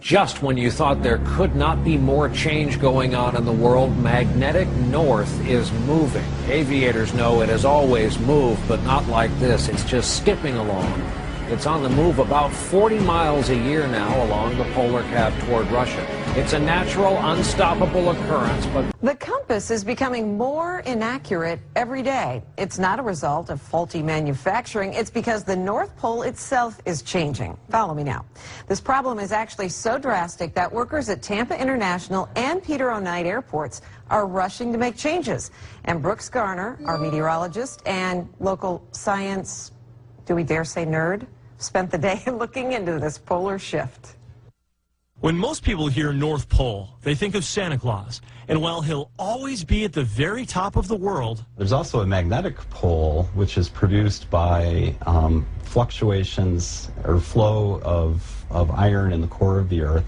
Just when you thought there could not be more change going on in the world, magnetic north is moving. Aviators know it has always moved, but not like this. It's just skipping along. It's on the move about 40 miles a year now along the polar cap toward Russia. It's a natural, unstoppable occurrence, but the compass is becoming more inaccurate every day. It's not a result of faulty manufacturing. It's because the North Pole itself is changing. Follow me now. This problem is actually so drastic that workers at Tampa International and Peter O. Knight airports are rushing to make changes. And Brooks Garner, our meteorologist and local science, do we dare say nerd, spent the day looking into this polar shift. When most people hear North Pole, they think of Santa Claus. And while he'll always be at the very top of the world, there's also a magnetic pole, which is produced by fluctuations or flow of iron in the core of the Earth.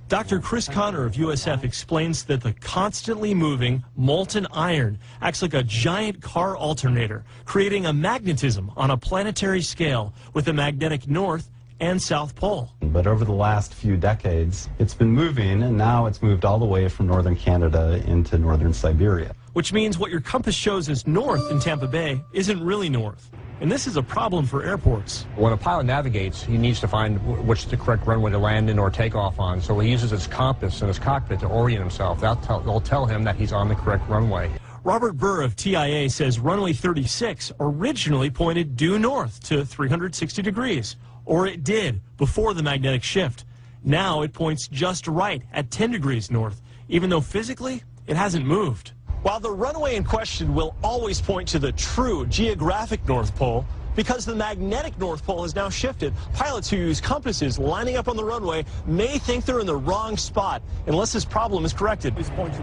Dr. Chris Connor of USF explains that the constantly moving molten iron acts like a giant car alternator, creating a magnetism on a planetary scale with a magnetic north and south pole. But over the last few decades, it's been moving, and now it's moved all the way from northern Canada into northern Siberia. Which means what your compass shows as north in Tampa Bay isn't really north. And this is a problem for airports. When a pilot navigates, he needs to find which is the correct runway to land in or take off on. So he uses his compass in his cockpit to orient himself. They'll tell him that he's on the correct runway. Robert Burr of TIA says runway 36 originally pointed due north to 360 degrees. Or it did before the magnetic shift. Now it points just right at 10 degrees north, even though physically it hasn't moved. While the runway in question will always point to the true geographic North Pole, because the magnetic North Pole has now shifted, pilots who use compasses lining up on the runway may think they're in the wrong spot unless this problem is corrected.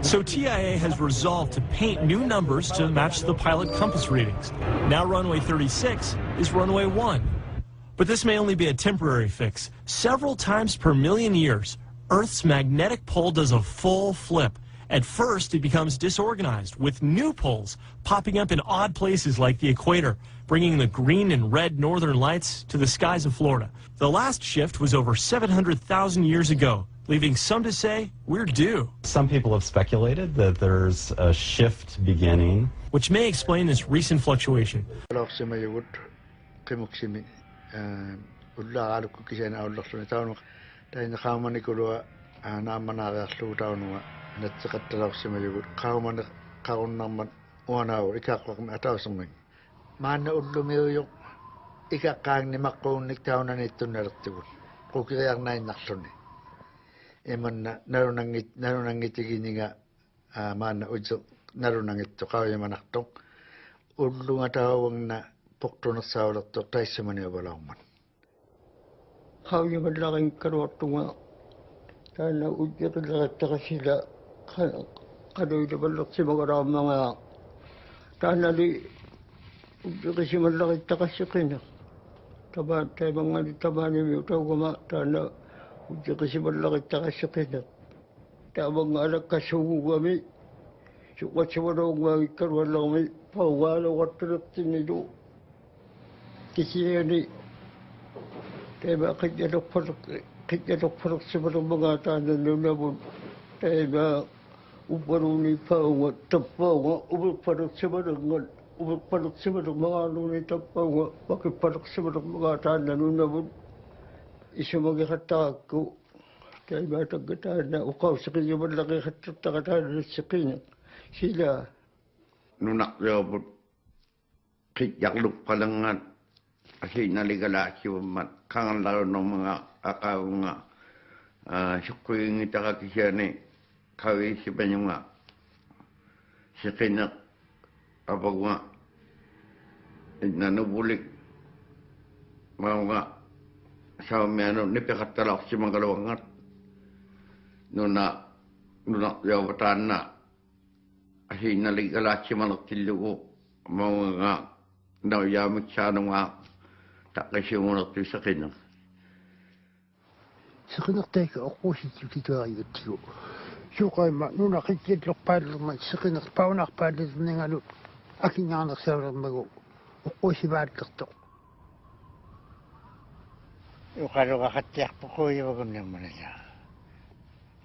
So TIA has resolved to paint new numbers to match the pilot compass readings. Now runway 36 is runway 1. But this may only be a temporary fix. Several times per million years, Earth's magnetic pole does a full flip. At first, it becomes disorganized, with new poles popping up in odd places like the equator, bringing the green and red northern lights to the skies of Florida. The last shift was over 700,000 years ago, leaving some to say we're due. Some people have speculated that there's a shift beginning, which may explain this recent fluctuation.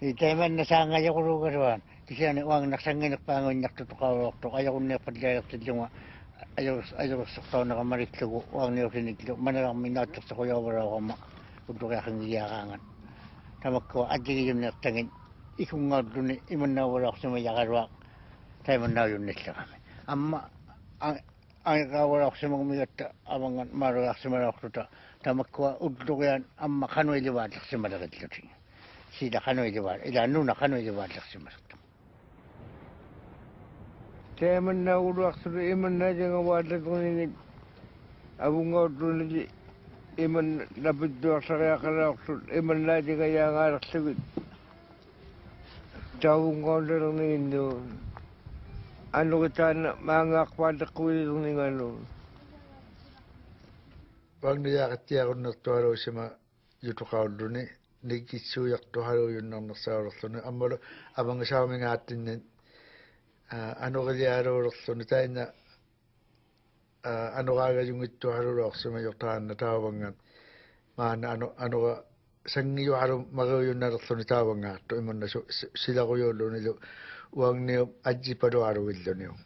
Iteman na sa ngayon ko rugaruan. Kasi ano ang naksangin pangon naktutukaw to ayaw ko na padlayag sa junga. Ayaw sa na kamarit ko ang niyo siniglo. Manarang minatok sa kuya wala ko ma. Kudo kaya kang iyakangan. Tamak ko adili yung naktangin. Ikong nga doon iman na wala ko sa mayakarwak. Tayo man na yun nila kami. Amma ang kawala ko sa mga migat amang maruak sa maruak to. Tamak ko udlo kaya amma kanoy liwat sa madagat luting. Sida kanoy liwat. Ila nuna kanoy liwat sa maruak. Tayo man na uruak sa iman na dyan ang wadat ko nini. Abong nga udlo nili. Iman napidwak sa kaya karak sa iman na dyan kaya nga raksagit. Tawong nga udlo nini. Ano kita na mga kwadak ko yung ano. Wag niya katiya ko na tuwaro siya ma yutukaw doon eh. Nagkisuyak tuwaro yun ng nasarak doon. Amalo, abang sa aming atin na ano kaya araw doon tayo na ano kaga yung ito araw sa may yuktahan na tawangan. Mana ano ka sangiyo araw magayon na doon tawangan. To imon na sila ko yun doon. Wang niyo aji pa do araw ilo niyo.